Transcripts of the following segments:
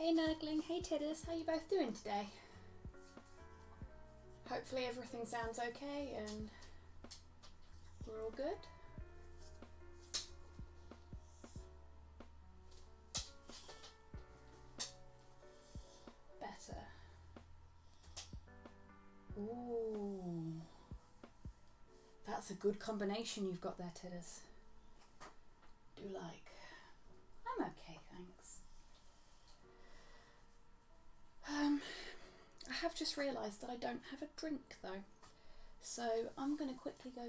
Hey Nurgling, hey Tidders, how you both doing today? Hopefully everything sounds okay and we're all good. Better. Ooh. That's a good combination you've got there, Tidders. Do like. I'm okay, thanks. I have just realised that I don't have a drink though. So I'm going to quickly go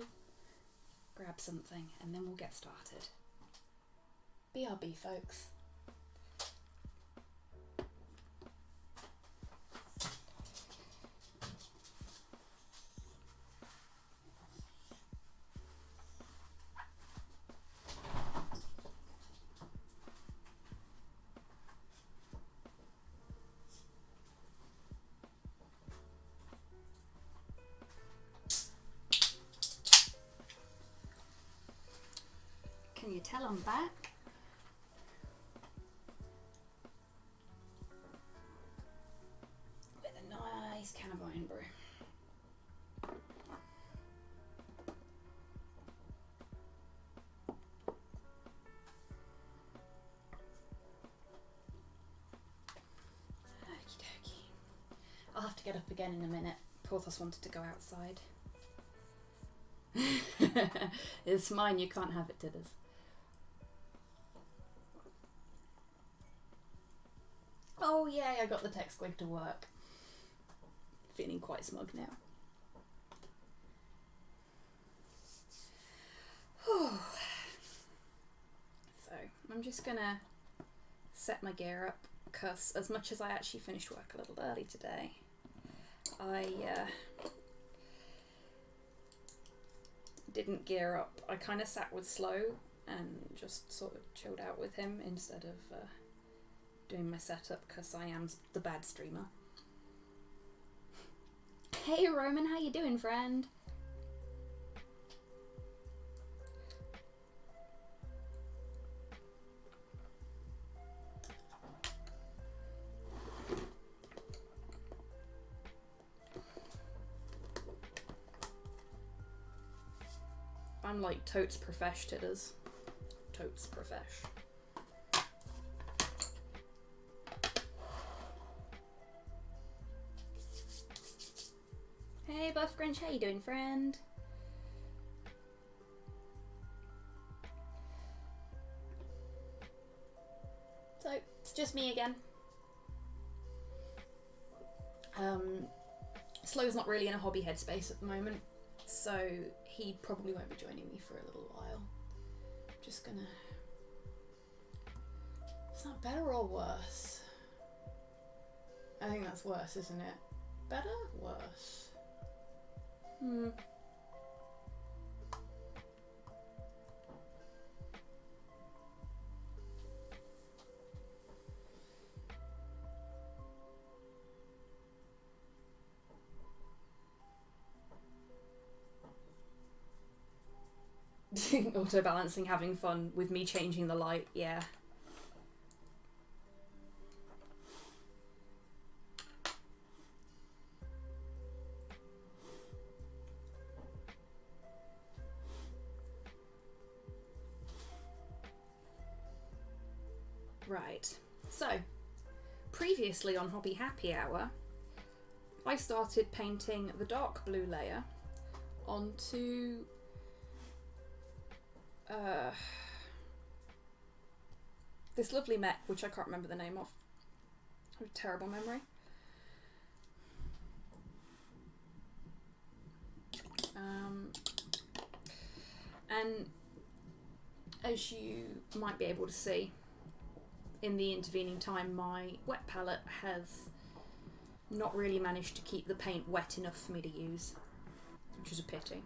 grab something and then we'll get started. BRB, folks. Can you tell I'm back? With a nice can of iron brew. Okie dokie. I'll have to get up again in a minute. Porthos wanted to go outside. It's mine, you can't have it, Tidders. Oh yay, I got the tech squig to work. Feeling quite smug now. So, I'm just gonna set my gear up because as much as I actually finished work a little early today, I didn't gear up. I kind of sat with Slow and just sort of chilled out with him instead of doing my setup because I am the bad streamer. Hey Roman, how you doing, friend? I'm like totes profesh, Tidders. Totes profesh. Hey Buff Grinch, how you doing, friend? So, it's just me again. Slow's not really in a hobby headspace at the moment, so he probably won't be joining me for a little while. Just gonna... It's not better or worse? I think that's worse, isn't it? Better? Worse? Auto balancing, having fun with me changing the light, yeah. Right, so previously on Hobby Happy Hour, I started painting the dark blue layer onto this lovely mech, which I can't remember the name of. I have a terrible memory. And as you might be able to see, in the intervening time, my wet palette has not really managed to keep the paint wet enough for me to use, which is a pity.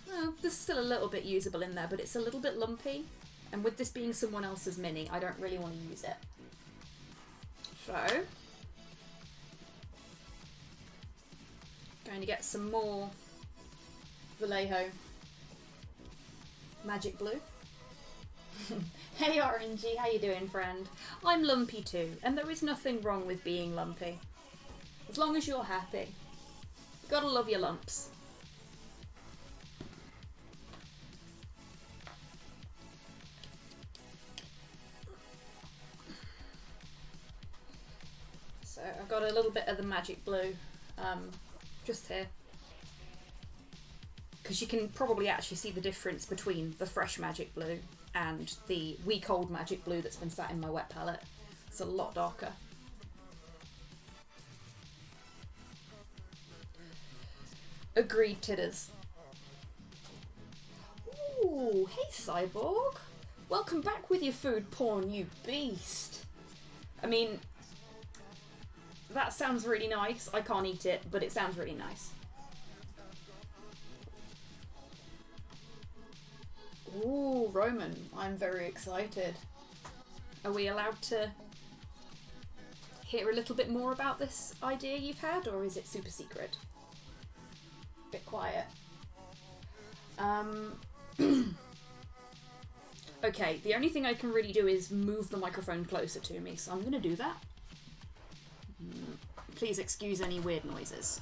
Well, there's still a little bit usable in there, but it's a little bit lumpy. And with this being someone else's mini, I don't really want to use it. So, going to get some more Vallejo Magic Blue. Hey RNG, how you doing, friend? I'm lumpy too, and there is nothing wrong with being lumpy. As long as you're happy. You gotta love your lumps. So I've got a little bit of the Magic Blue just here. Because you can probably actually see the difference between the fresh Magic Blue and the week old Magic Blue that's been sat in my wet palette. It's a lot darker. Agreed, titters. Ooh, hey Cyborg. Welcome back with your food porn, you beast. I mean, that sounds really nice. I can't eat it, but it sounds really nice. Ooh, Roman, I'm very excited. Are we allowed to hear a little bit more about this idea you've had, or is it super secret? Bit quiet. Okay, the only thing I can really do is move the microphone closer to me, so I'm gonna do that. Please excuse any weird noises.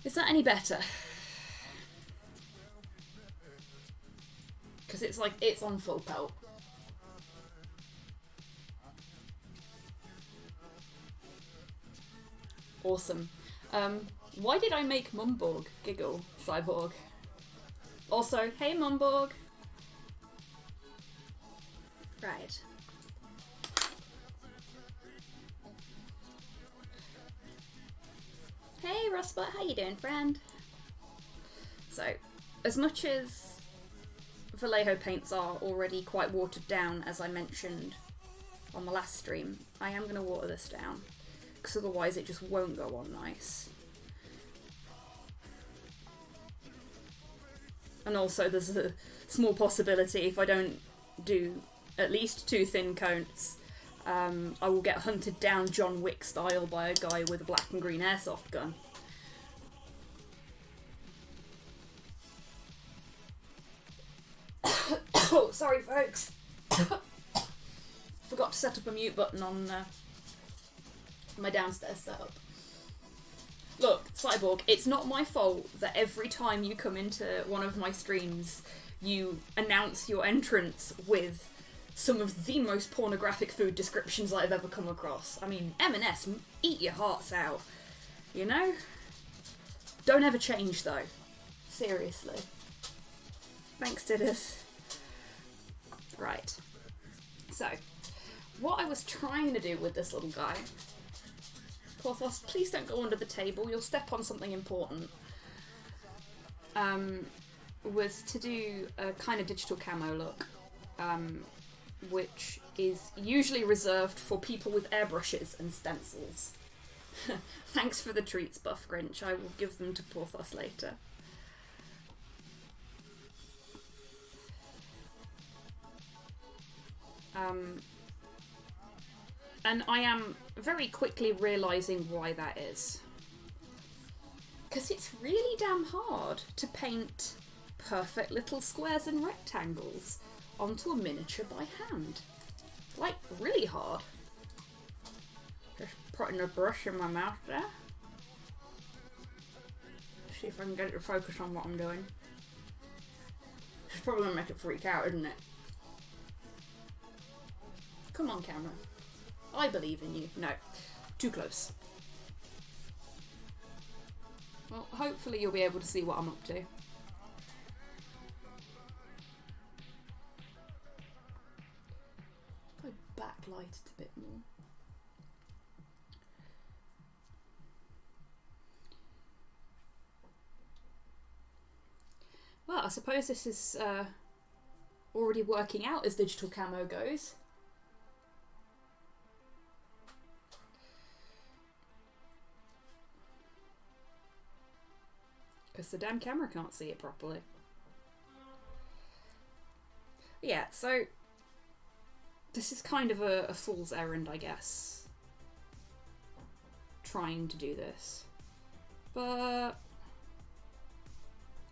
Is that any better? Because it's like, it's on full pelt. Awesome. Why did I make Mumborg giggle, Cyborg? Also, hey Mumborg. Right. Hey Rustbot, how you doing, friend? So, as much as Vallejo paints are already quite watered down, as I mentioned on the last stream, I am going to water this down, because otherwise it just won't go on nice. And also there's a small possibility if I don't do at least 2 thin coats, I will get hunted down John Wick style by a guy with a black and green airsoft gun. Oh, sorry folks. Forgot to set up a mute button on my downstairs setup. Look, Cyborg, it's not my fault that every time you come into one of my streams, you announce your entrance with some of the most pornographic food descriptions I've ever come across. I mean, M&S, eat your hearts out. You know? Don't ever change, though. Seriously. Thanks, Tidders. Right. So, what I was trying to do with this little guy... Porthos, please don't go under the table, you'll step on something important. Was to do a kind of digital camo look, which is usually reserved for people with airbrushes and stencils. Thanks for the treats, Buff Grinch. I will give them to Porthos later. And I am very quickly realising why that is. Because it's really damn hard to paint perfect little squares and rectangles onto a miniature by hand. Like, really hard. Just putting a brush in my mouth there. See if I can get it to focus on what I'm doing. It's probably going to make it freak out, isn't it? Come on, camera. I believe in you. No. Too close. Well, hopefully you'll be able to see what I'm up to. If I backlight it a bit more. Well, I suppose this is already working out as digital camo goes. Because the damn camera can't see it properly. Yeah, so this is kind of a fool's errand, I guess. Trying to do this. But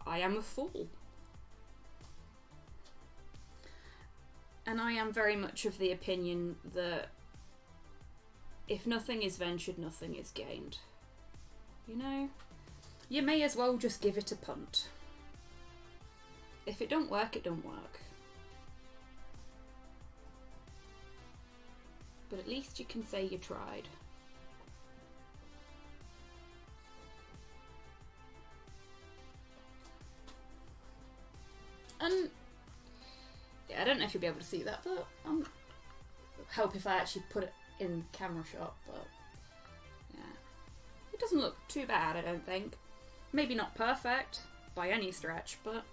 I am a fool. And I am very much of the opinion that if nothing is ventured, nothing is gained. You know? You may as well just give it a punt. If it don't work, it don't work. But at least you can say you tried. And yeah, I don't know if you'll be able to see that, but help if I actually put it in camera shot, but yeah. It doesn't look too bad, I don't think. Maybe not perfect by any stretch, but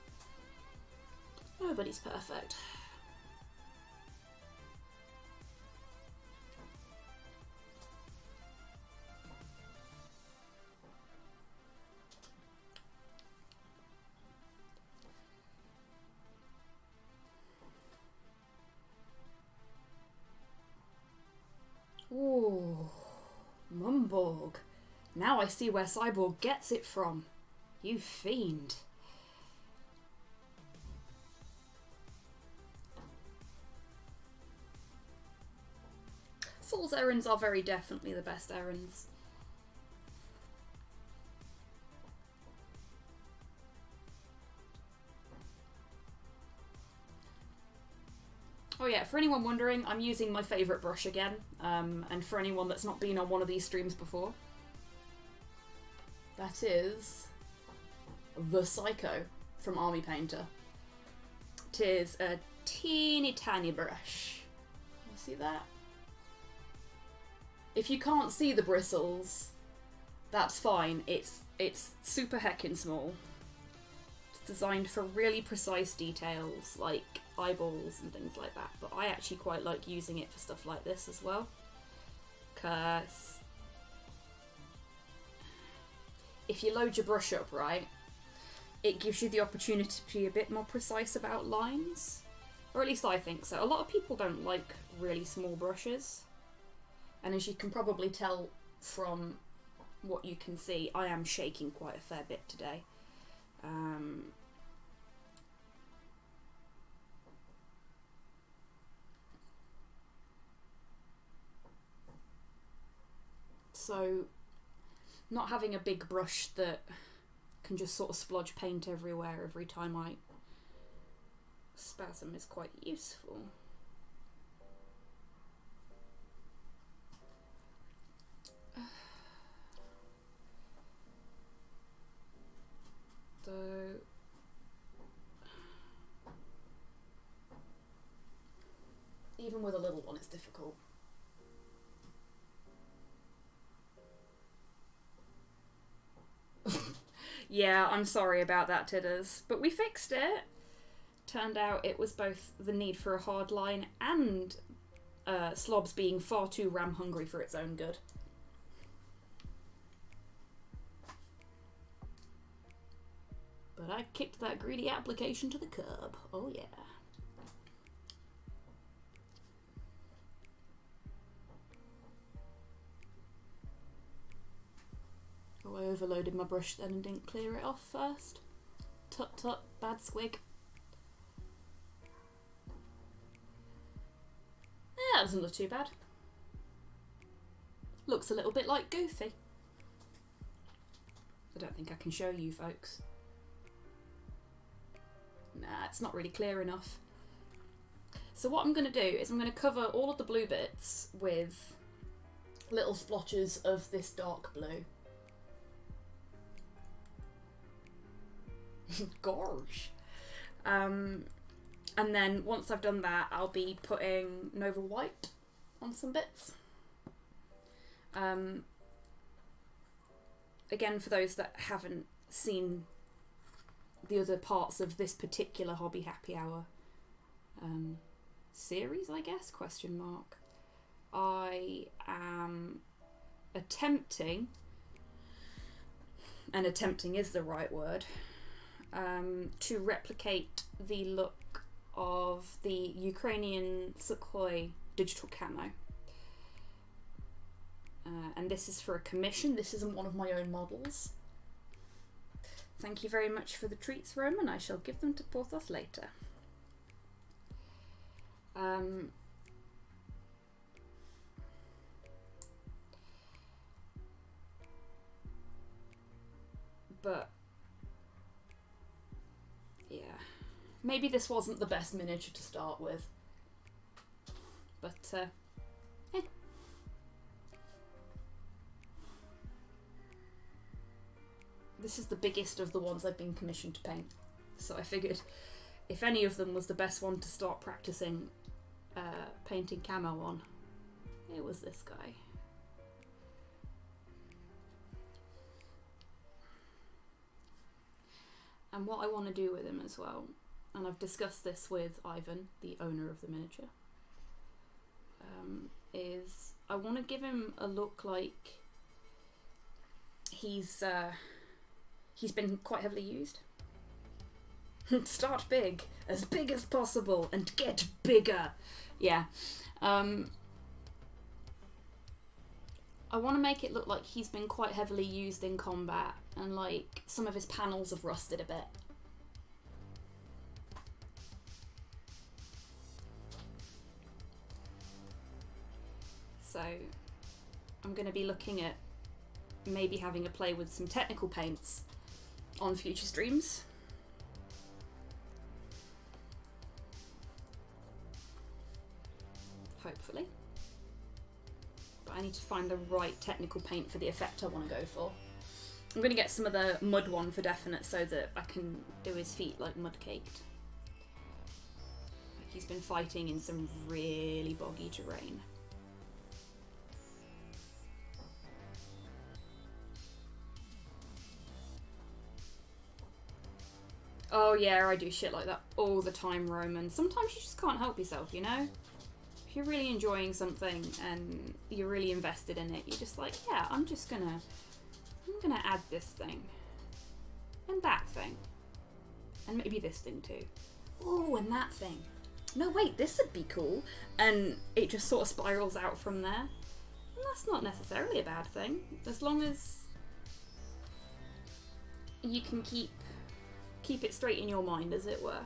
nobody's perfect. Ooh, Mumborg. Now I see where Cyborg gets it from. You fiend. Fool's errands are very definitely the best errands. Oh yeah, for anyone wondering, I'm using my favourite brush again, and for anyone that's not been on one of these streams before, that is the Psycho from Army Painter. It is a teeny tiny brush. You see that? If you can't see the bristles, that's fine. It's super heckin' small. It's designed for really precise details, like eyeballs and things like that, but I actually quite like using it for stuff like this as well, because if you load your brush up right, it gives you the opportunity to be a bit more precise about lines, or at least I think so. A lot of people don't like really small brushes, and as you can probably tell from what you can see, I am shaking quite a fair bit today. So, not having a big brush that can just sort of splodge paint everywhere every time I spasm is quite useful. Though, even with a little one, it's difficult. Yeah, I'm sorry about that, Tidders. But we fixed it. Turned out it was both the need for a hard line and Slobs being far too ram hungry for its own good. But I kicked that greedy application to the curb. Oh yeah. Oh, I overloaded my brush then and didn't clear it off first. Tut tut, bad squig. Yeah, that doesn't look too bad. Looks a little bit like Goofy. I don't think I can show you folks. Nah, it's not really clear enough. So what I'm going to do is I'm going to cover all of the blue bits with little splotches of this dark blue. Gorge. And then once I've done that, I'll be putting Nova White on some bits. Again, for those that haven't seen the other parts of this particular Hobby Happy Hour series, I guess, question mark, I am attempting and attempting is the right word, to replicate the look of the Ukrainian Sukhoi digital camo. And this is for a commission. This isn't one of my own models. Thank you very much for the treats, Roman. I shall give them to Porthos later. But yeah, maybe this wasn't the best miniature to start with, but this is the biggest of the ones I've been commissioned to paint, so I figured if any of them was the best one to start practicing painting camo on, it was this guy. And what I want to do with him as well, and I've discussed this with Ivan, the owner of the miniature, is I want to give him a look like he's been quite heavily used. Start big as possible, and get bigger. Yeah. I want to make it look like he's been quite heavily used in combat, and like some of his panels have rusted a bit. So I'm going to be looking at maybe having a play with some technical paints on future streams. Hopefully. But I need to find the right technical paint for the effect I want to go for. I'm going to get some of the mud one for definite so that I can do his feet like mud caked. Like he's been fighting in some really boggy terrain. Oh yeah, I do shit like that all the time, Roman. Sometimes you just can't help yourself, you know? If you're really enjoying something and you're really invested in it, you're just like, yeah, I'm gonna add this thing. And that thing. And maybe this thing too. Oh, and that thing. No, wait, this would be cool. And it just sort of spirals out from there. And that's not necessarily a bad thing, as long as you can keep it straight in your mind, as it were,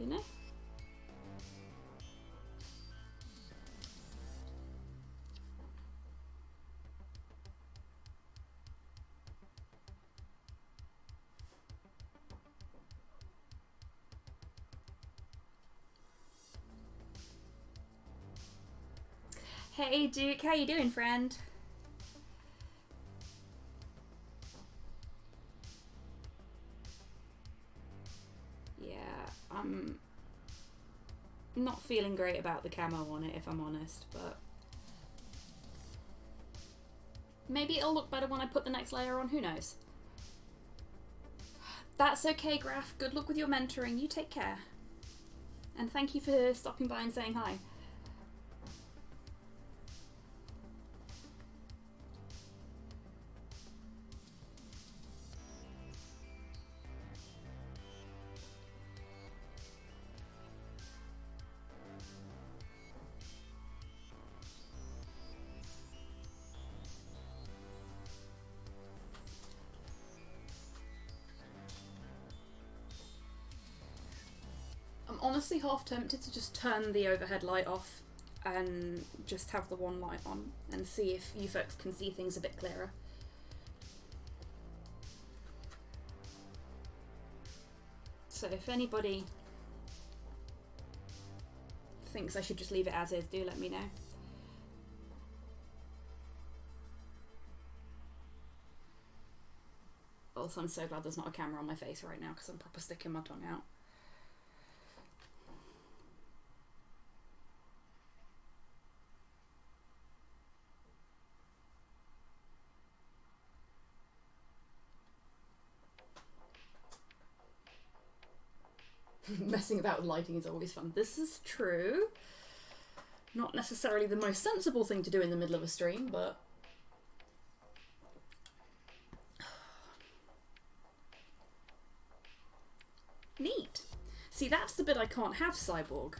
you know? Hey Duke, how you doing, friend? Yeah, I'm not feeling great about the camo on it, if I'm honest, but maybe it'll look better when I put the next layer on, who knows? That's okay, Graf. Good luck with your mentoring. You take care. And thank you for stopping by and saying hi. Honestly half tempted to just turn the overhead light off and just have the one light on and see if you folks can see things a bit clearer. So if anybody thinks I should just leave it as is, do let me know. Also, I'm so glad there's not a camera on my face right now because I'm proper sticking my tongue out. Messing about with lighting is always fun. This is true. Not necessarily the most sensible thing to do in the middle of a stream, but Neat. See, that's the bit I can't have, Cyborg.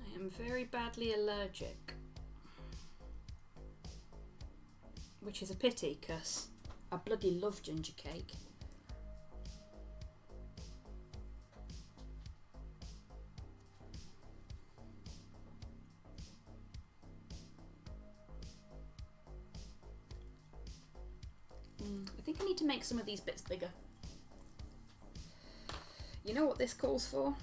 I am very badly allergic. Which is a pity, because I bloody love ginger cake. I think I need to make some of these bits bigger. You know what this calls for?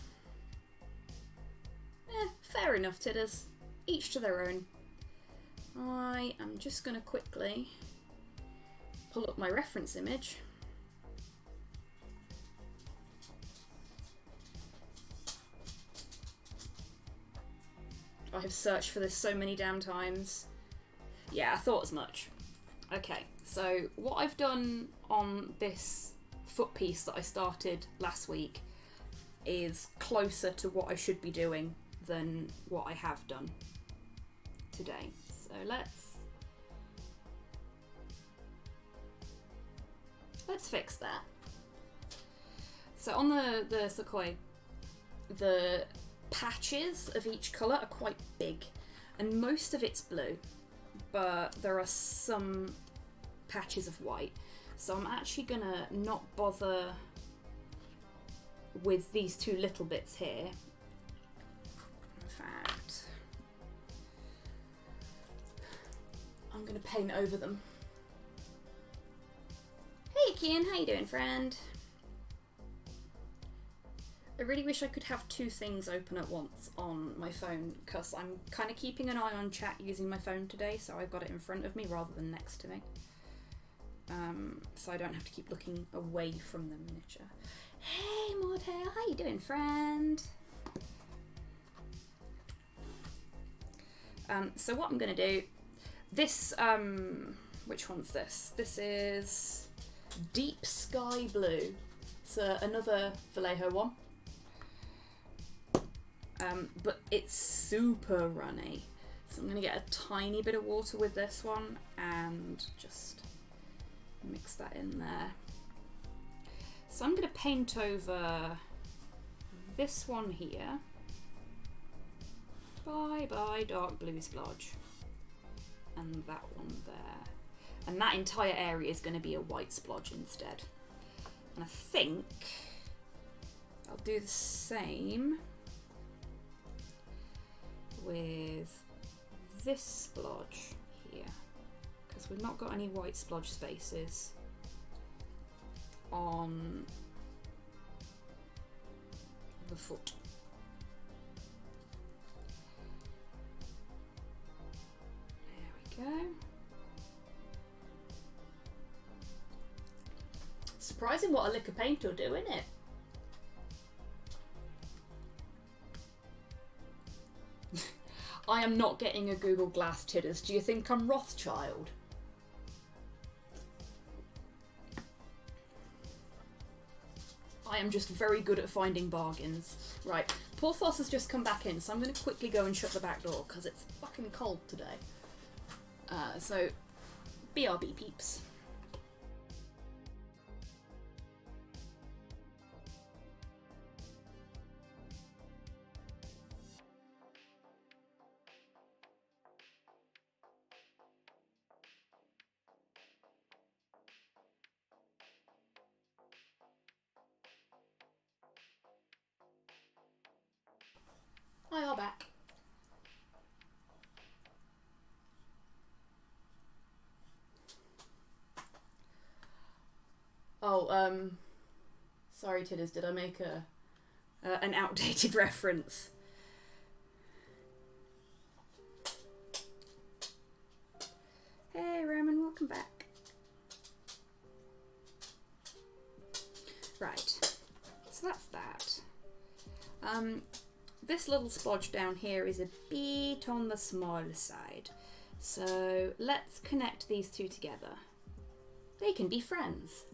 Fair enough, tidders. Each to their own. I am just going to quickly pull up my reference image. I have searched for this so many damn times. Yeah, I thought as much. Okay, so what I've done on this foot piece that I started last week is closer to what I should be doing than what I have done today. So let's fix that. So on the Sequoia, the patches of each colour are quite big, and most of it's blue, but there are some patches of white. So I'm actually gonna not bother with these two little bits here. In fact, I'm gonna paint over them. Hey Kian, how you doing, friend? I really wish I could have two things open at once on my phone, because I'm kind of keeping an eye on chat using my phone today, so I've got it in front of me rather than next to me. So I don't have to keep looking away from the miniature. Hey Mortail, how you doing, friend? So what I'm going to do, this, which one's this? This is Deep Sky Blue. It's another Vallejo one. But it's super runny. So I'm going to get a tiny bit of water with this one and just mix that in there. So I'm going to paint over this one here. Bye bye dark blue splodge. And that one there. And that entire area is going to be a white splodge instead. And I think I'll do the same with this splodge here, because we've not got any white splodge spaces on the foot. There we go. Surprising what a lick of paint will do, isn't it? I am not getting a Google Glass, tidders. Do you think I'm Rothschild? I am just very good at finding bargains. Right, Porthos has just come back in, so I'm going to quickly go and shut the back door because it's fucking cold today. So, BRB peeps. I are back. Oh, sorry tidders, did I make an outdated reference? Hey Roman, welcome back. Right, so that's that. This little splodge down here is a bit on the small side. So let's connect these two together. They can be friends.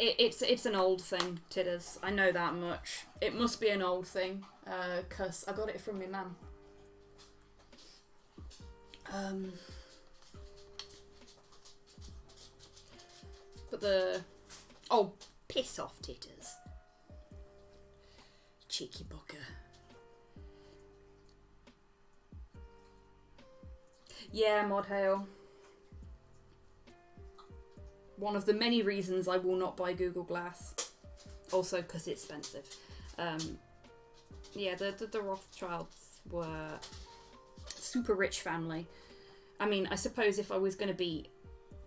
It's an old thing, Tidders. I know that much. It must be an old thing, cause I got it from my mum. But oh, piss off, Titters. Cheeky booker. Yeah, Modhail. One of the many reasons I will not buy Google Glass. Also because it's expensive. Yeah, the Rothschilds were super rich family. I mean, I suppose if I was going to be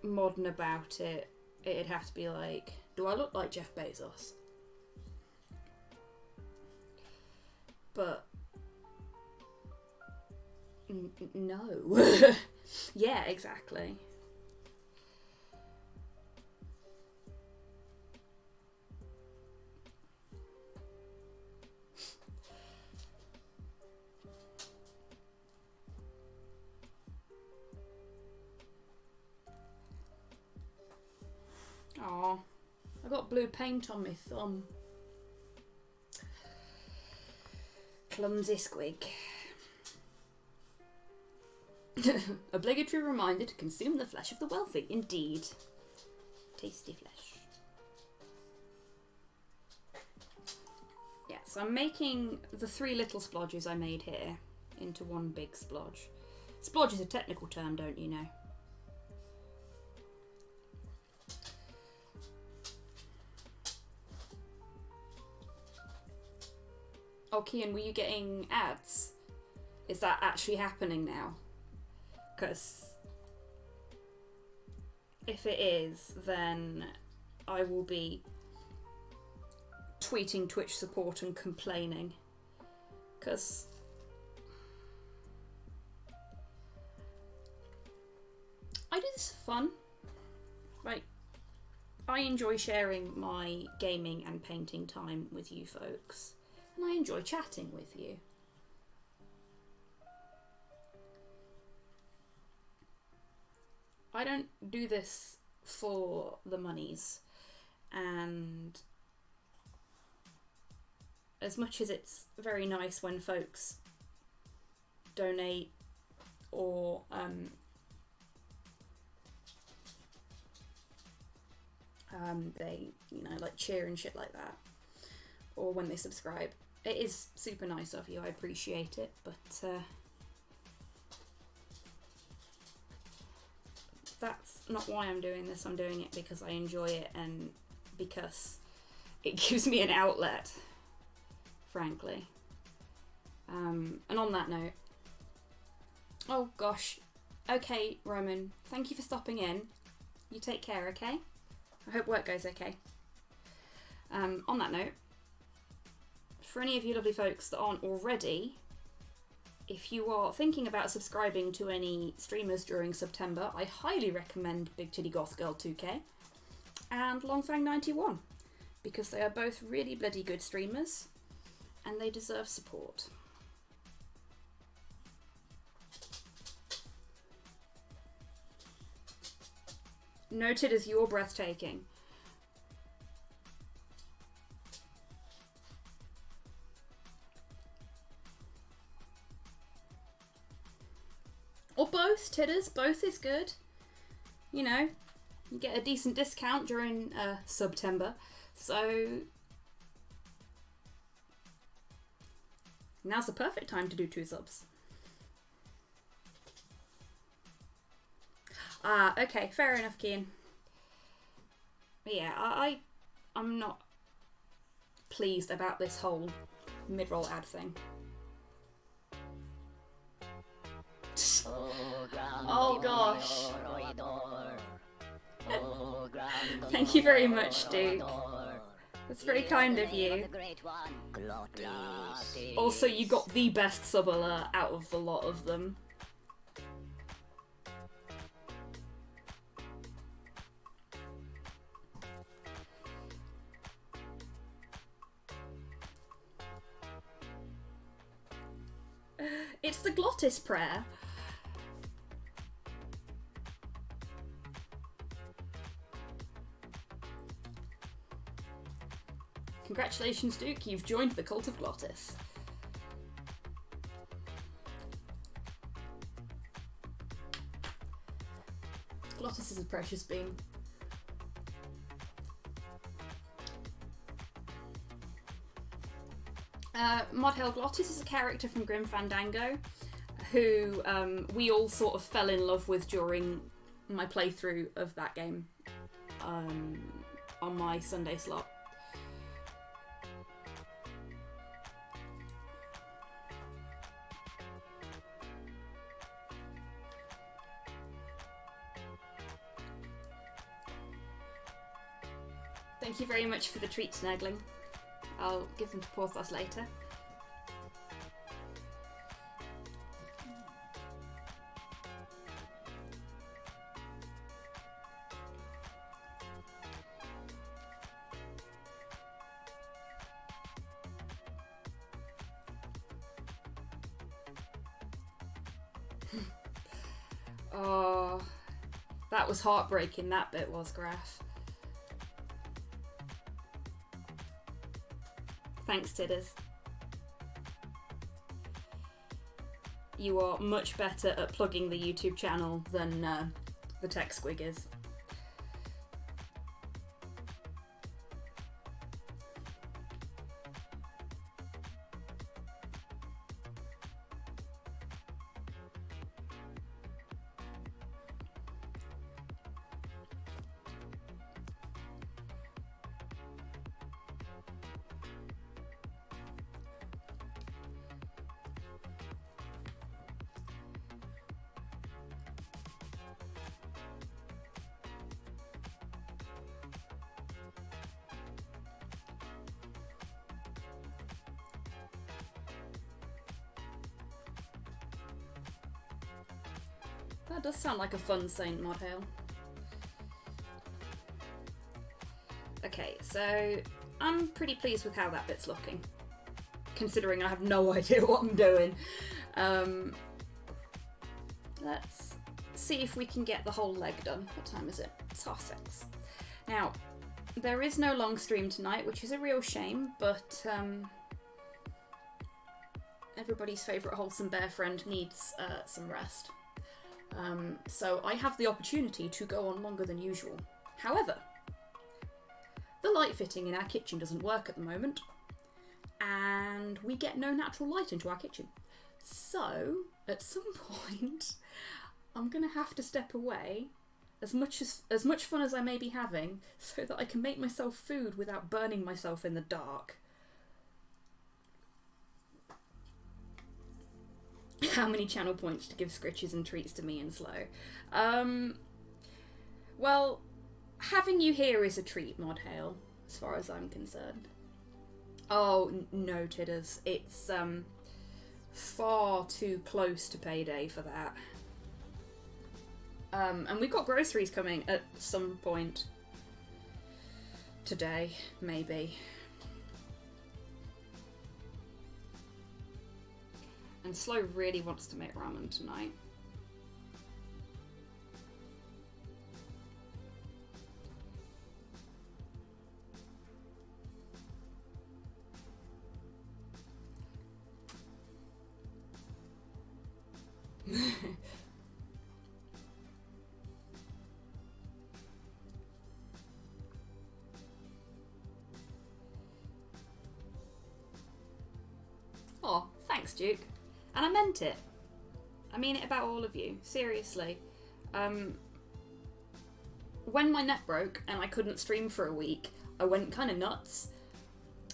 modern about it, it'd have to be like, do I look like Jeff Bezos? But no. Yeah, exactly. Aw, I got blue paint on my thumb. Clumsy squig. Obligatory reminder to consume the flesh of the wealthy. Indeed. Tasty flesh. Yeah, so I'm making the 3 little splodges I made here into one big splodge. Splodge is a technical term, don't you know? Oh, Kian, were you getting ads? Is that actually happening now? Because if it is, then I will be tweeting Twitch support and complaining. Because I do this for fun. Like, I enjoy sharing my gaming and painting time with you folks. And I enjoy chatting with you. I don't do this for the monies. And as much as it's very nice when folks donate or they, you know, like cheer and shit like that, or when they subscribe, it is super nice of you. I appreciate it, but that's not why I'm doing this. I'm doing it because I enjoy it and because it gives me an outlet, frankly. And on that note, oh gosh, okay, Roman, thank you for stopping in. You take care, okay? I hope work goes okay. On that note, for any of you lovely folks that aren't already, if you are thinking about subscribing to any streamers during September, I highly recommend Big Titty Goth Girl 2K and Longfang91, because they are both really bloody good streamers and they deserve support. Noted as you're breathtaking. Or both, Tidders. Both is good. You know, you get a decent discount during September. So now's the perfect time to do 2 subs. Ah, okay, fair enough, Kian. Yeah, I'm not pleased about this whole mid-roll ad thing. Oh gosh. Thank you very much, Duke. That's very kind of you. Also, you got the best sub alert out of the lot of them. It's the Glottis prayer. Congratulations, Duke, you've joined the cult of Glottis. Glottis is a precious being. Modhail Glottis is a character from Grim Fandango who we all sort of fell in love with during my playthrough of that game on my Sunday slot. Thank you very much for the treat, Snagling. I'll give them to Porthos later. Oh, that was heartbreaking, that bit was, Graf. Thanks, Tidders. You are much better at plugging the YouTube channel than the Tech Squig is. That does sound like a fun Saint Modhail. Okay, so I'm pretty pleased with how that bit's looking, considering I have no idea what I'm doing. Let's see if we can get the whole leg done. What time is it? It's 6:30. Now, there is no long stream tonight, which is a real shame, but everybody's favourite wholesome bear friend needs some rest. So I have the opportunity to go on longer than usual. However, the light fitting in our kitchen doesn't work at the moment, and we get no natural light into our kitchen. So, at some point, I'm going to have to step away, as much fun as I may be having, so that I can make myself food without burning myself in the dark. How many channel points to give scritches and treats to me and Slow? Well, having you here is a treat, Modhail, as far as I'm concerned. Oh, no, Tidders. It's far too close to payday for that. And we've got groceries coming at some point today, maybe. And Slow really wants to make ramen tonight. Oh, thanks, Duke. And I meant it. I mean it about all of you. Seriously. When my net broke and I couldn't stream for a week, I went kind of nuts.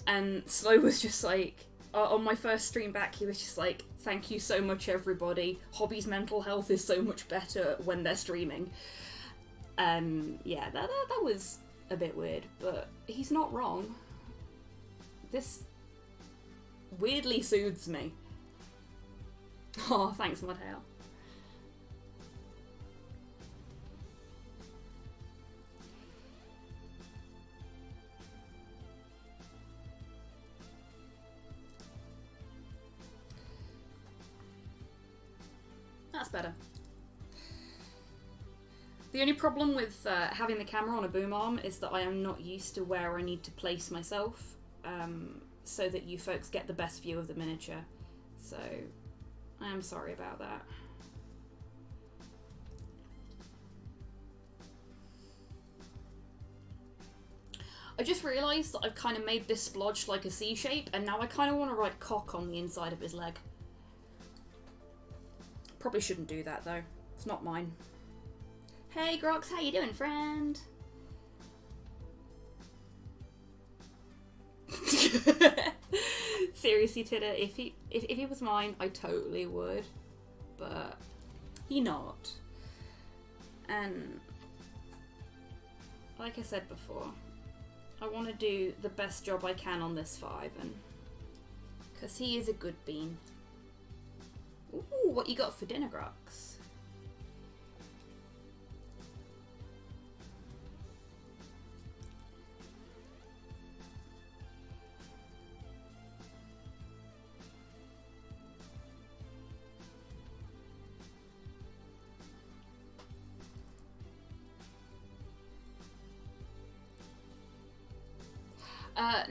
And Slow was just like, on my first stream back, he was just like, thank you so much, everybody. Hobby's mental health is so much better when they're streaming. Yeah, that was a bit weird, but he's not wrong. This weirdly soothes me. Oh, thanks, Modhail. That's better. The only problem with having the camera on a boom arm is that I am not used to where I need to place myself so that you folks get the best view of the miniature. So I am sorry about that. I just realised that I've kind of made this splodge like a C shape, and now I kind of want to write cock on the inside of his leg. Probably shouldn't do that though. It's not mine. Hey Grox, how you doing, friend? Seriously, Titter, if he was mine, I totally would, but he not. And like I said before, I want to do the best job I can on this 5, and because he is a good bean. Ooh, what you got for dinner, Grox?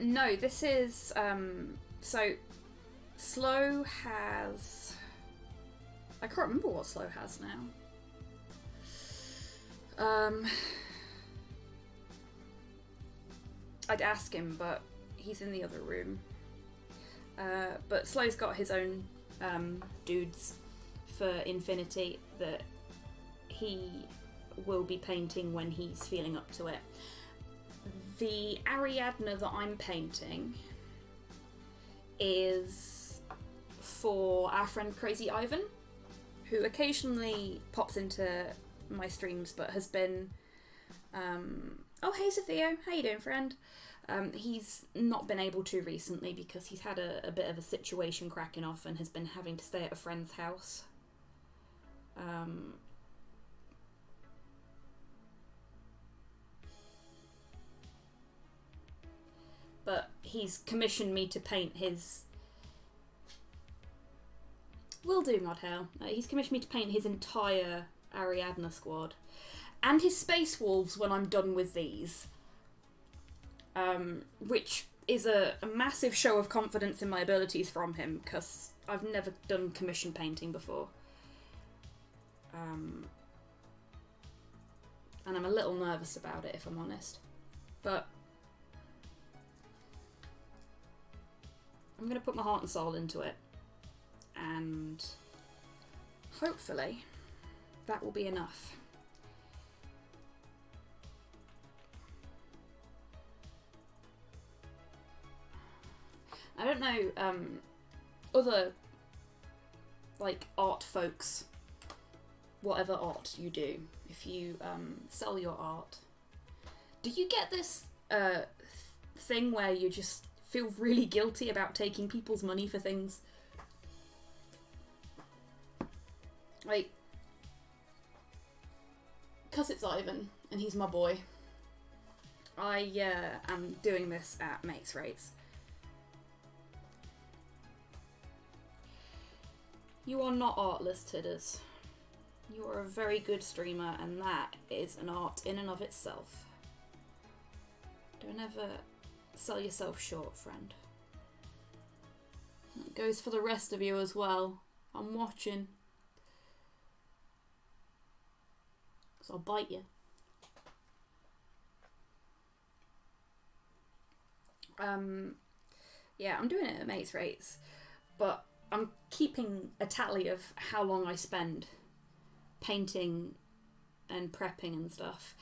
No, this is, so, Slow has, I can't remember what Slow has now. I'd ask him, but he's in the other room. But Slow's got his own, dudes for Infinity that he will be painting when he's feeling up to it. The Ariadne that I'm painting is for our friend Crazy Ivan, who occasionally pops into my streams but has been... oh, hey Sophia, how you doing, friend? He's not been able to recently because he's had a bit of a situation cracking off and has been having to stay at a friend's house. But he's commissioned me to paint his... Will do, Modhale. He's commissioned me to paint his entire Ariadne squad. And his Space Wolves when I'm done with these. Which is a massive show of confidence in my abilities from him, because I've never done commission painting before. And I'm a little nervous about it, if I'm honest. But I'm going to put my heart and soul into it, and hopefully that will be enough. I don't know, other, like, art folks, whatever art you do, if you sell your art, do you get this thing where you just feel really guilty about taking people's money for things? Like, because it's Ivan and he's my boy, I am doing this at mates rates. You are not artless, Tidders. You are a very good streamer, and that is an art in and of itself. Don't ever sell yourself short, friend. It goes for the rest of you as well. I'm watching. 'Cause I'll bite you. Yeah, I'm doing it at mates rates, but I'm keeping a tally of how long I spend painting and prepping and stuff.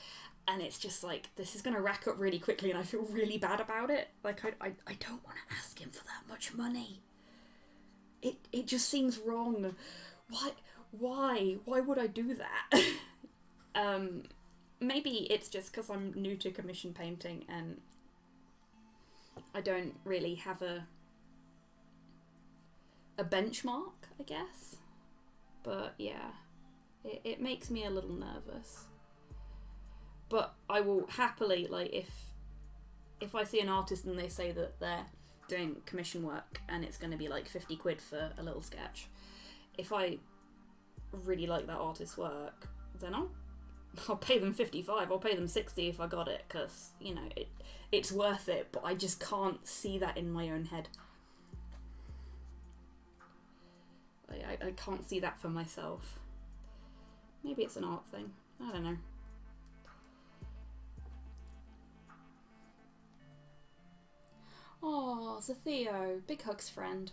And it's just like, this is going to rack up really quickly and I feel really bad about it. Like, I don't want to ask him for that much money. It just seems wrong. Why would I do that? Maybe it's just because I'm new to commission painting and I don't really have a benchmark, I guess. But yeah, it makes me a little nervous. But I will happily, like, if I see an artist and they say that they're doing commission work and it's going to be like 50 quid for a little sketch, if I really like that artist's work, then I'll pay them 55, I'll pay them 60 if I got it, because, you know, it's worth it, but I just can't see that in my own head. I can't see that for myself. Maybe it's an art thing. I don't know. Oh, Theo, big hugs, friend.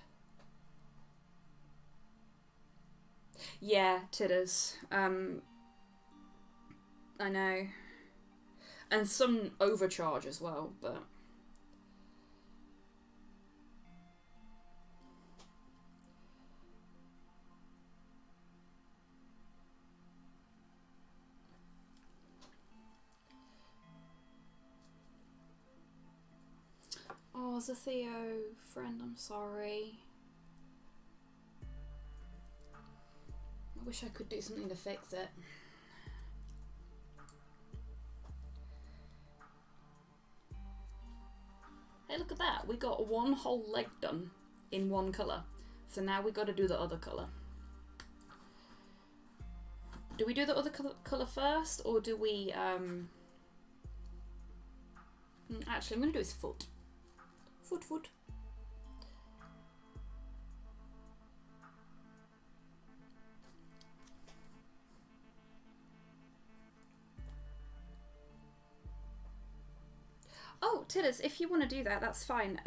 Yeah, titters. I know. And some overcharge as well, but... Oh, Theo, friend, I'm sorry. I wish I could do something to fix it. Hey, look at that. We got one whole leg done in one colour. So now we got to do the other colour. Do we do the other colour first, or do we... Actually, I'm going to do his foot. Foot. Oh, Titters, if you want to do that, that's fine.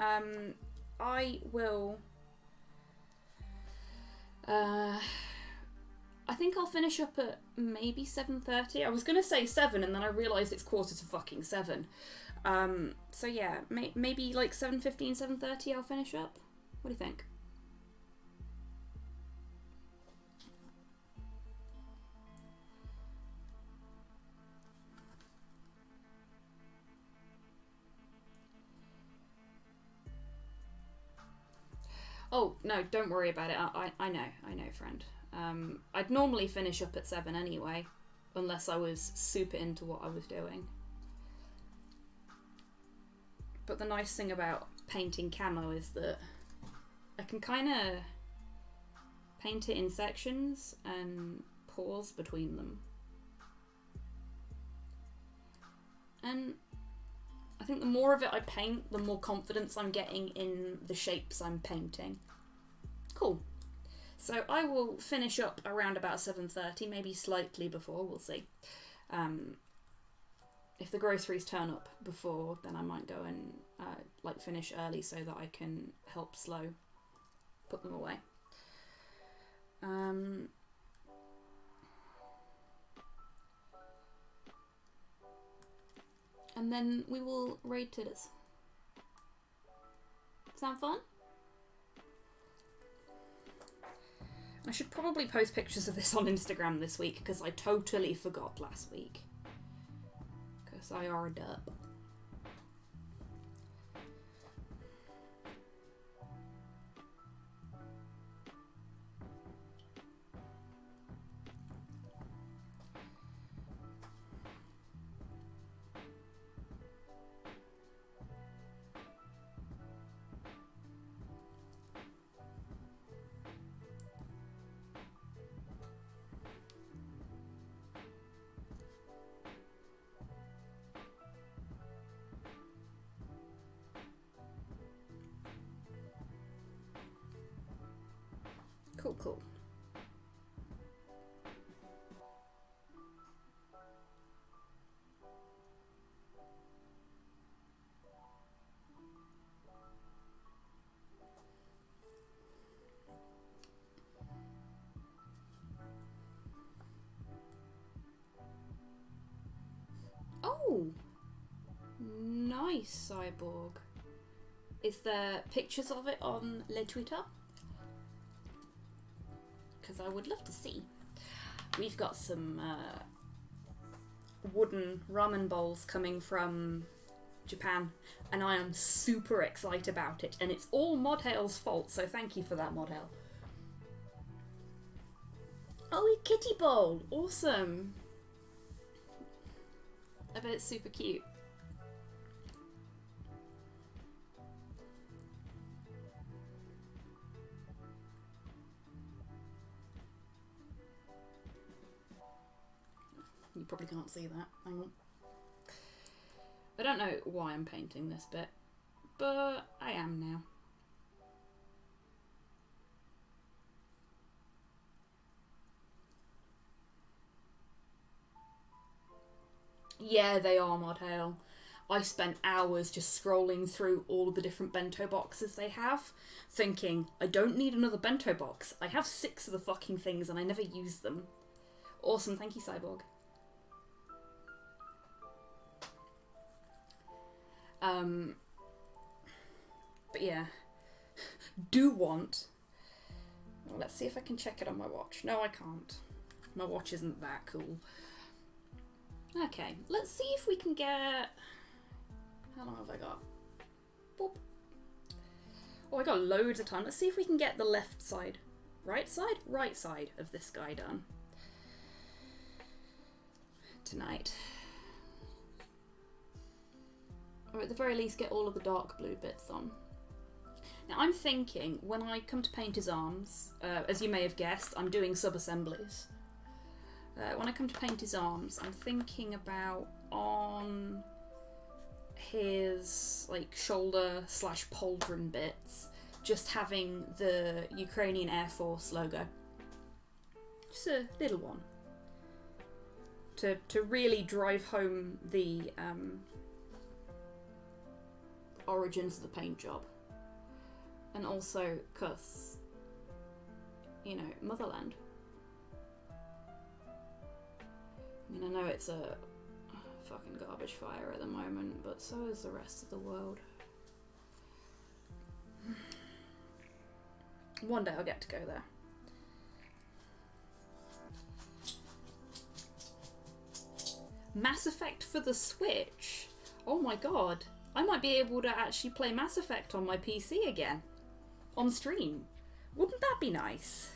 I will... I think I'll finish up at maybe 7:30. I was going to say 7, and then I realised it's 7:45. So yeah, maybe like 7:15, 7:30 I'll finish up. What do you think? Oh, no, don't worry about it. I know, friend. I'd normally finish up at 7 anyway, unless I was super into what I was doing. But the nice thing about painting camo is that I can kind of paint it in sections and pause between them. And I think the more of it I paint, the more confidence I'm getting in the shapes I'm painting. Cool. So I will finish up around about 7:30, maybe slightly before, we'll see. If the groceries turn up before, then I might go and like finish early so that I can help Slow put them away. And then we will raid Titters. Sound fun? I should probably post pictures of this on Instagram this week, because I totally forgot last week. Because I are a derp. Cool. Oh! Nice, Cyborg. Is there pictures of it on Le Twitter? Because I would love to see. We've got some wooden ramen bowls coming from Japan, and I am super excited about it, and it's all Modhail's fault, so thank you for that, Modhail. Oh, a kitty bowl! Awesome! I bet it's super cute. You probably can't see that. Hang on. I don't know why I'm painting this bit, but I am now. Yeah, they are Mod Hail. I spent hours just scrolling through all of the different bento boxes they have, thinking, I don't need another bento box. I have 6 of the fucking things and I never use them. Awesome, thank you, Cyborg. But yeah, do want. Well, let's see if I can check it on my watch. No, I can't. My watch isn't that cool. Okay, let's see if we can get... How long have I got? Boop. Oh, I got loads of time. Let's see if we can get the left side. Right side of this guy done. Tonight. Or at the very least get all of the dark blue bits on. Now I'm thinking, when I come to paint his arms, as you may have guessed, I'm doing sub-assemblies. When I come to paint his arms, I'm thinking about on his like shoulder / pauldron bits, just having the Ukrainian Air Force logo. Just a little one. To really drive home the origins of the paint job. And also, 'cause, you know, motherland. I mean, I know it's a fucking garbage fire at the moment, but so is the rest of the world. One day I'll get to go there. Mass Effect for the Switch? Oh my god. I might be able to actually play Mass Effect on my PC again. On stream. Wouldn't that be nice?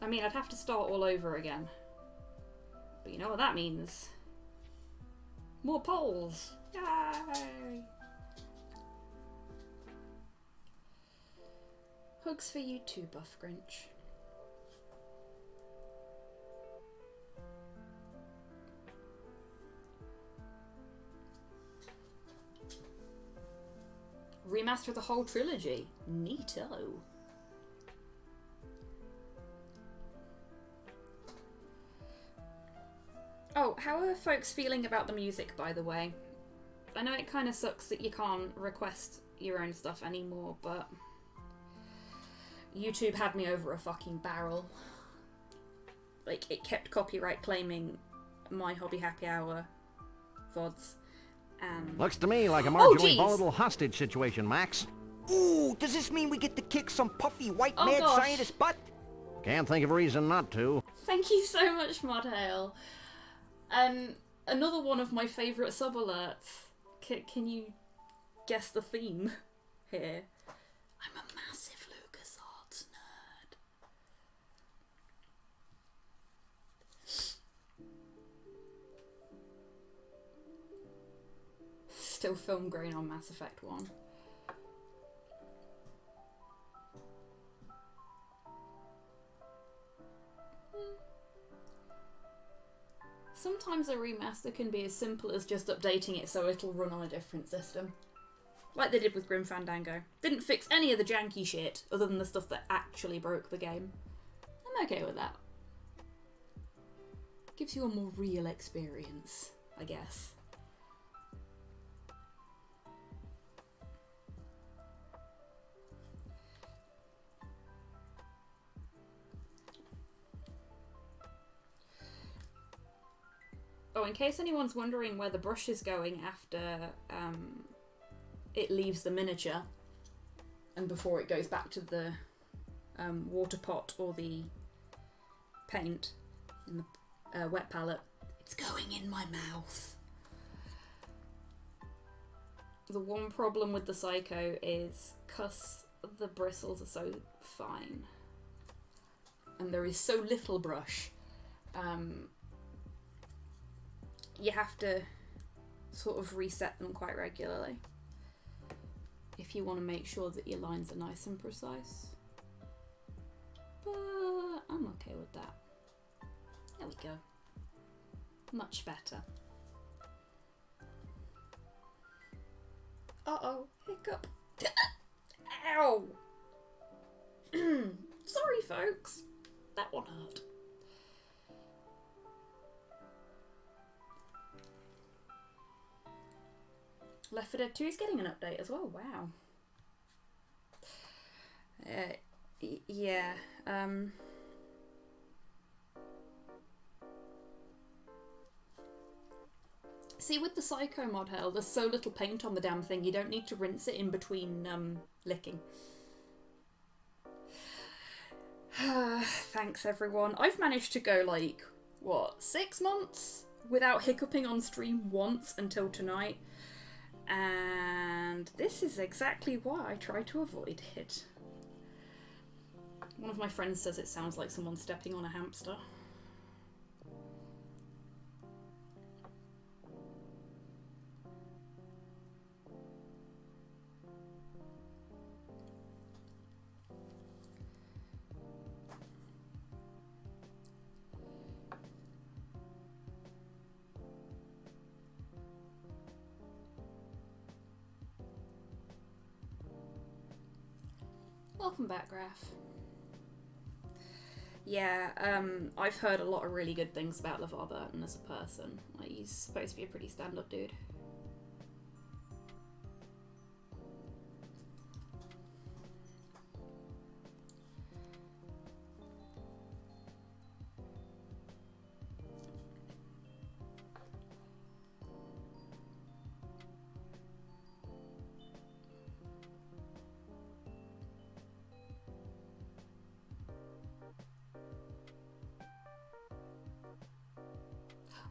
I mean, I'd have to start all over again. But you know what that means? More polls! Yay! Hugs for you too, Buff Grinch. Remaster the whole trilogy. Neato. Oh, how are folks feeling about the music, by the way? I know it kind of sucks that you can't request your own stuff anymore, but YouTube had me over a fucking barrel. Like, it kept copyright claiming my Hobby Happy Hour VODs. And... Looks to me like a marginally volatile hostage situation, Max. Ooh, does this mean we get to kick some puffy white mad scientist butt? Can't think of a reason not to. Thank you so much, Modhail. And another one of my favourite sub-alerts. Can you guess the theme here? I'm a massive LucasArts nerd. Still film grain on Mass Effect 1. Sometimes a remaster can be as simple as just updating it so it'll run on a different system. Like they did with Grim Fandango. Didn't fix any of the janky shit, other than the stuff that actually broke the game. I'm okay with that. Gives you a more real experience, I guess. Oh, in case anyone's wondering where the brush is going after it leaves the miniature and before it goes back to the water pot or the paint in the wet palette, it's going in my mouth. The one problem with the Psycho is because the bristles are so fine and there is so little brush, you have to sort of reset them quite regularly if you want to make sure that your lines are nice and precise. but I'm okay with that. There we go. Much better. Uh-oh, hiccup. Ow! Sorry, folks. That one hurt. Left 4 Dead 2 is getting an update as well. Wow. Yeah. See, with the Psycho mod hell, there's so little paint on the damn thing, you don't need to rinse it in between licking. Thanks, everyone. I've managed to go, like, what, 6 months without hiccuping on stream once until tonight. And this is exactly why I try to avoid it. One of my friends says it sounds like someone stepping on a hamster. Welcome back, Graf. Yeah, I've heard a lot of really good things about LeVar Burton as a person. Like, he's supposed to be a pretty stand-up dude.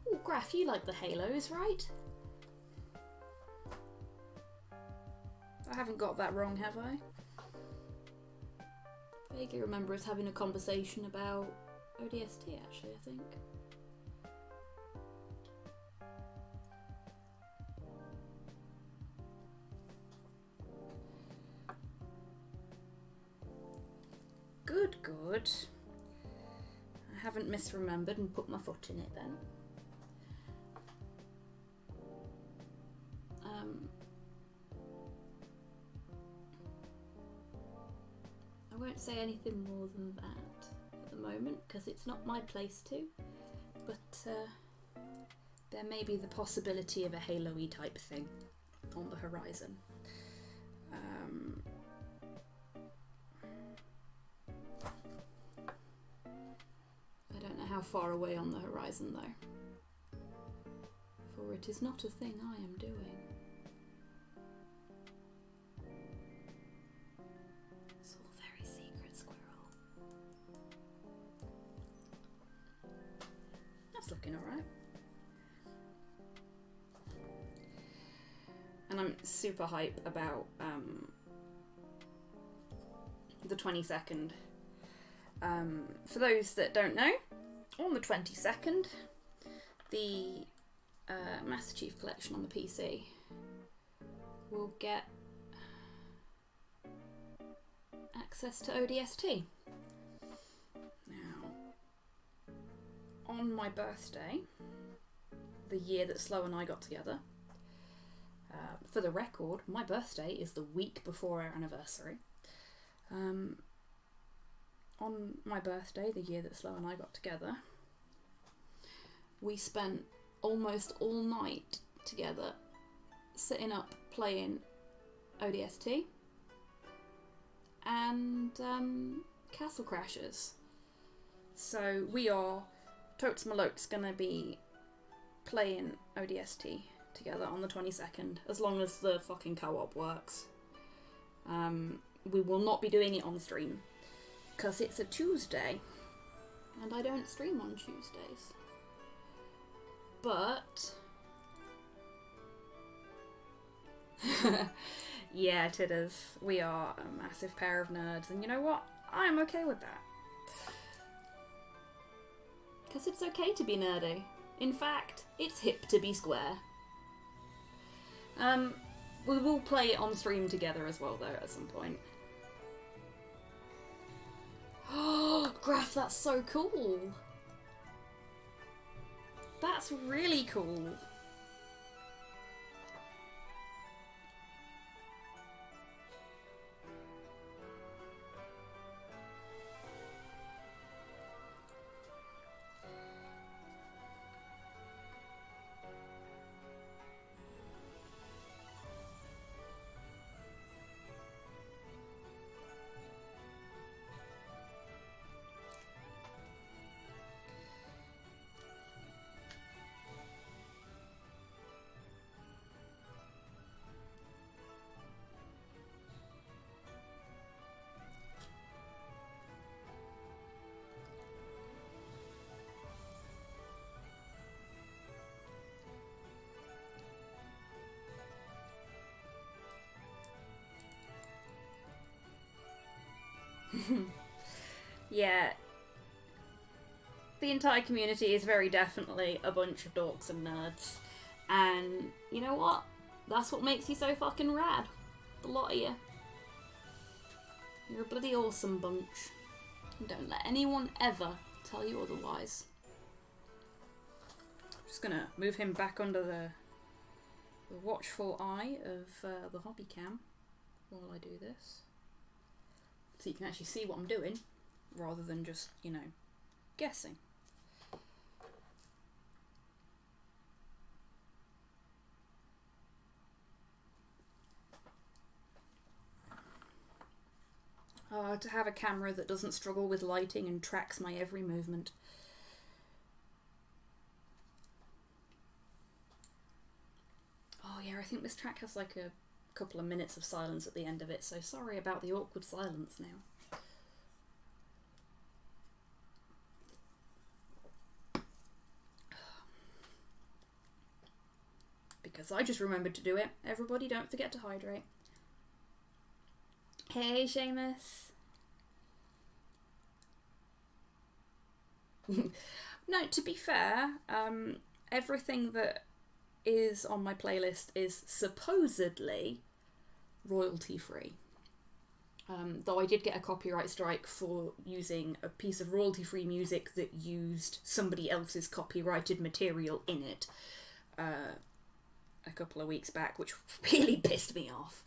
Oh, Graf, you like the Halos, right? I haven't got that wrong, have I? Vaguely remember us having a conversation about ODST, actually, I think. Good, good. I haven't misremembered and put my foot in it then. I won't say anything more than that at the moment because it's not my place to, but there may be the possibility of a Halo-y type thing on the horizon. I don't know how far away on the horizon though, for it is not a thing I am doing. Looking alright. And I'm super hype about the 22nd. For those that don't know, on the 22nd, the Master Chief Collection on the PC will get access to ODST. On my birthday, the year that Slow and I got together, for the record, my birthday is the week before our anniversary. On my birthday, the year that Slow and I got together, we spent almost all night together sitting up playing ODST and Castle Crashers. So we are Totes Malote's gonna be playing ODST together on the 22nd, as long as the fucking co-op works. We will not be doing it on stream, because it's a Tuesday, and I don't stream on Tuesdays. But... yeah, titters, we are a massive pair of nerds, and you know what? I am okay with that. Because it's okay to be nerdy. In fact, it's hip to be square. We will play it on stream together as well, though, at some point. Oh, Graph, that's so cool. That's really cool. Yeah. The entire community is very definitely a bunch of dorks and nerds. And you know what? That's what makes you so fucking rad. The lot of you. You're a bloody awesome bunch. And don't let anyone ever tell you otherwise. Just gonna move him back under the watchful eye of the hobby cam while I do this. So you can actually see what I'm doing, rather than just, you know, guessing. To have a camera that doesn't struggle with lighting and tracks my every movement. Oh yeah, I think this track has like a couple of minutes of silence at the end of it, so sorry about the awkward silence now. Because I just remembered to do it. Everybody don't forget to hydrate. Hey, Seamus. No, to be fair, everything that is on my playlist is supposedly royalty free. Though I did get a copyright strike for using a piece of royalty free music that used somebody else's copyrighted material in it a couple of weeks back, which really pissed me off.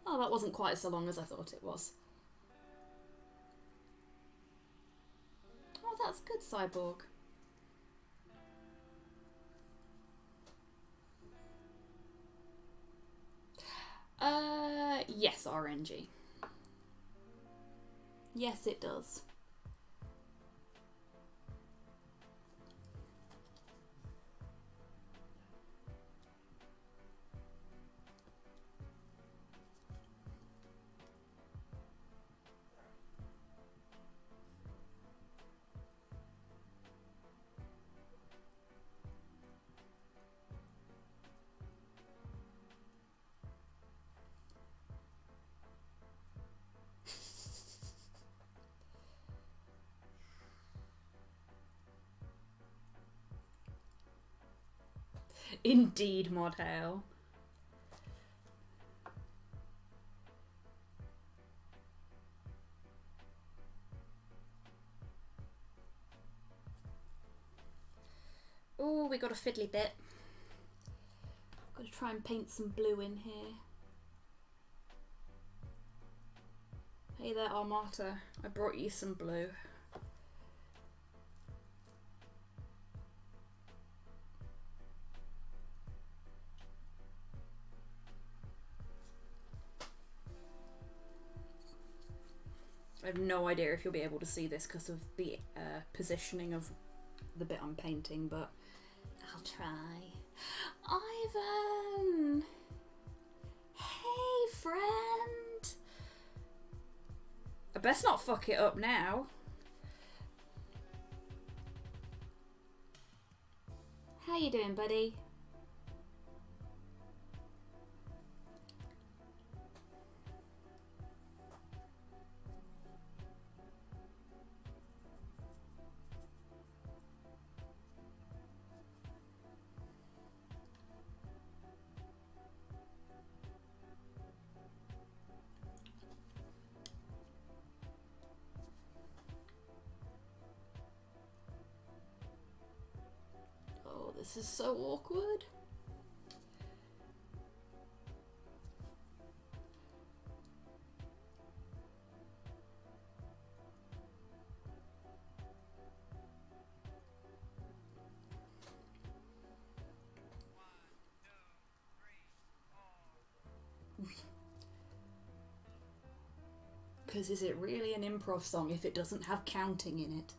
Oh, that wasn't quite so long as I thought it was. Oh, that's good, Cyborg. Yes, RNG. Yes, it does. Indeed, Modhail. Oh, we got a fiddly bit. Got to try and paint some blue in here. Hey there, Armata. I brought you some blue. I have no idea if you'll be able to see this because of the positioning of the bit I'm painting, but I'll try. Ivan! Hey, friend! I best not fuck it up now. How you doing, buddy? This is so awkward. Because is it really an improv song if it doesn't have counting in it?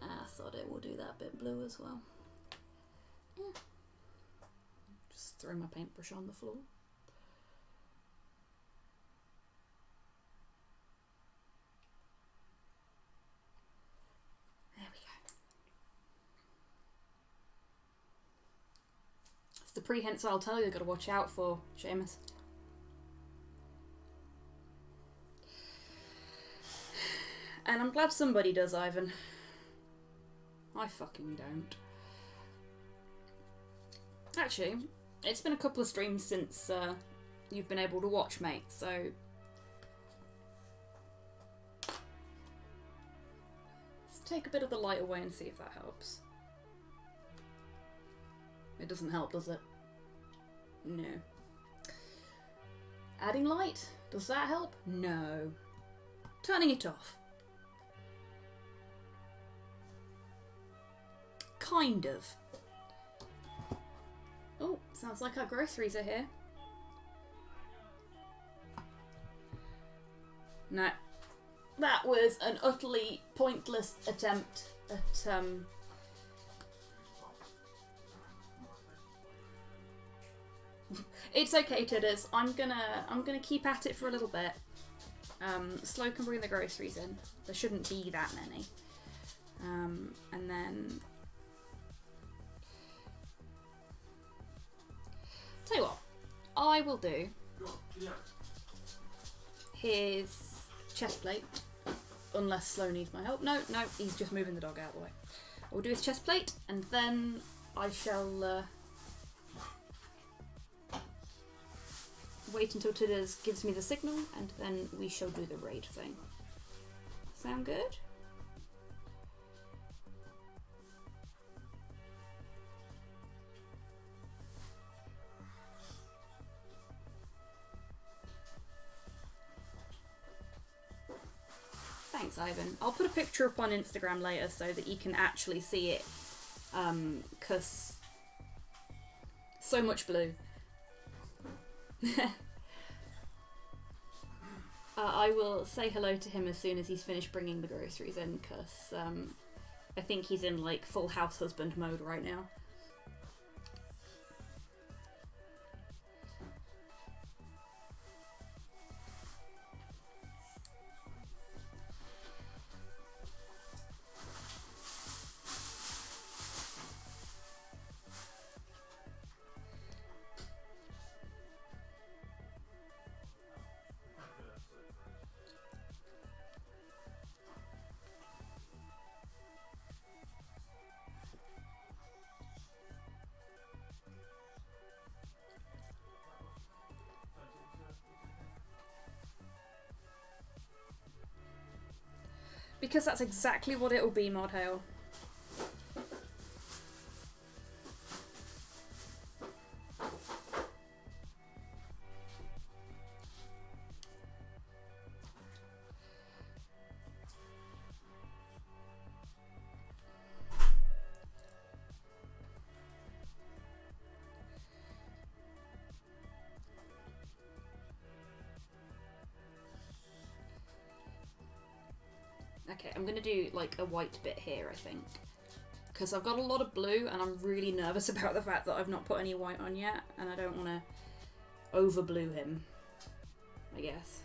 I thought it will do that bit blue as well. Yeah. Just throw my paintbrush on the floor. There we go. It's the prehensile tail you've got to watch out for, Seamus. And I'm glad somebody does, Ivan. I fucking don't. Actually, it's been a couple of streams since you've been able to watch, mate, so... let's take a bit of the light away and see if that helps. It doesn't help, does it? No. Adding light? Does that help? No. Turning it off. Kind of. Oh, sounds like our groceries are here. No. That was an utterly pointless attempt at It's okay, Tidders. I'm gonna keep at it for a little bit. Slow can bring the groceries in. There shouldn't be that many. And then tell you what, I will do his chest plate, unless Slow needs my help. No, he's just moving the dog out of the way. I will do his chest plate, and then I shall wait until Tidders gives me the signal, and then we shall do the raid thing. Sound good? Thanks, Ivan. I'll put a picture up on Instagram later so that you can actually see it, because so much blue. I will say hello to him as soon as he's finished bringing the groceries in, because I think he's in like full house husband mode right now. Because that's exactly what it'll be, Mod Hail. Okay, I'm gonna do like a white bit here, I think. Because I've got a lot of blue and I'm really nervous about the fact that I've not put any white on yet, and I don't want to over blue him, I guess.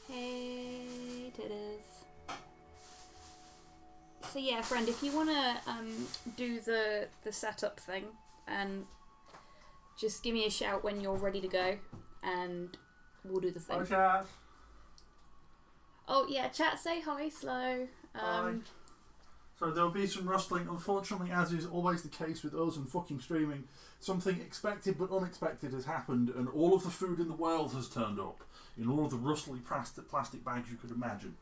Hey. Titters. So yeah, friend, if you want to do the setup thing, and just give me a shout when you're ready to go, and we'll do the thing. Hi, chat. Oh yeah, chat, say hi, Slow. Hi. So there'll be some rustling. Unfortunately, as is always the case with us and fucking streaming, something expected but unexpected has happened, and all of the food in the world has turned up in all of the rustly plastic bags you could imagine.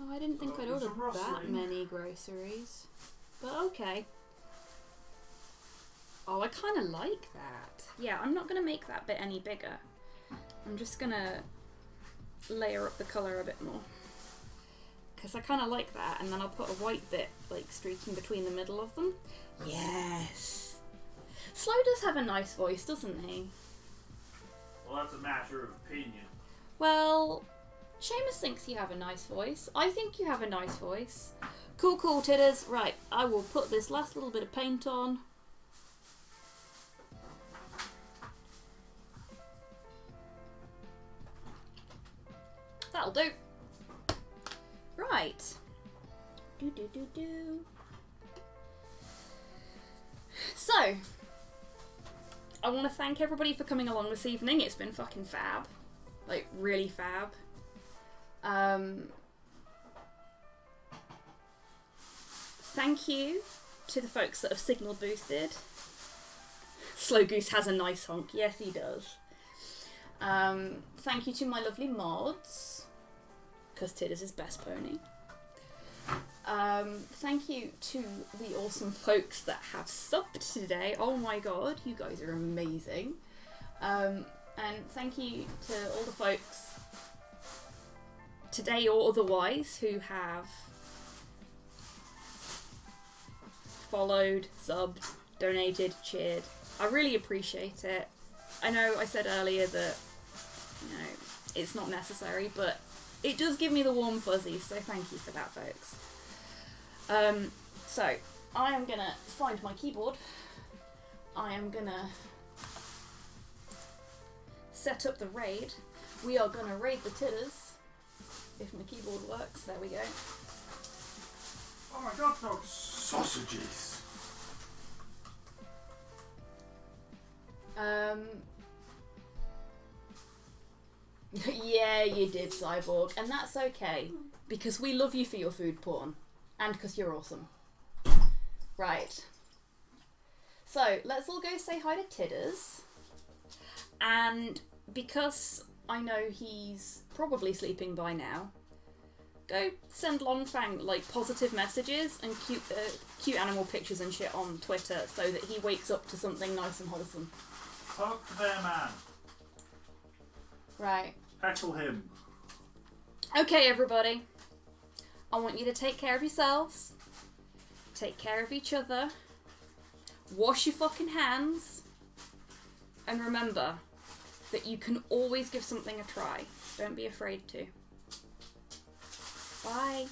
Oh, I didn't think I'd there's ordered a that rustling. many groceries. But okay. Oh, I kind of like that. Yeah, I'm not going to make that bit any bigger. I'm just going to layer up the colour a bit more. Because I kind of like that, and then I'll put a white bit, like, streaking between the middle of them. Yes! Slow does have a nice voice, doesn't he? Well, that's a matter of opinion. Well, Seamus thinks you have a nice voice. I think you have a nice voice. Cool, Titters. Right, I will put this last little bit of paint on. That'll do. Right. So, I want to thank everybody for coming along this evening. It's been fucking fab. Like, really fab. Thank you to the folks that have signal boosted. Slow Goose has a nice honk. Yes, he does. Thank you to my lovely mods, because Tidders is best pony. Thank you to the awesome folks that have subbed today. Oh my god, you guys are amazing. And thank you to all the folks, today or otherwise, who have followed, subbed, donated, cheered. I really appreciate it. I know I said earlier that, you know, it's not necessary, but it does give me the warm fuzzies, so thank you for that, folks. So, I am gonna find my keyboard. I am gonna set up the raid. We are gonna raid the Titters. If my keyboard works, there we go. Oh my god, no sausages. Yeah, you did, Cyborg, and that's okay, because we love you for your food porn, and because you're awesome. Right. So, let's all go say hi to Tidders, and because I know he's probably sleeping by now, go send Longfang, like, positive messages and cute animal pictures and shit on Twitter so that he wakes up to something nice and wholesome. Talk to their man. Right. Heckle him. Okay, everybody. I want you to take care of yourselves. Take care of each other. Wash your fucking hands. And remember that you can always give something a try. Don't be afraid to. Bye.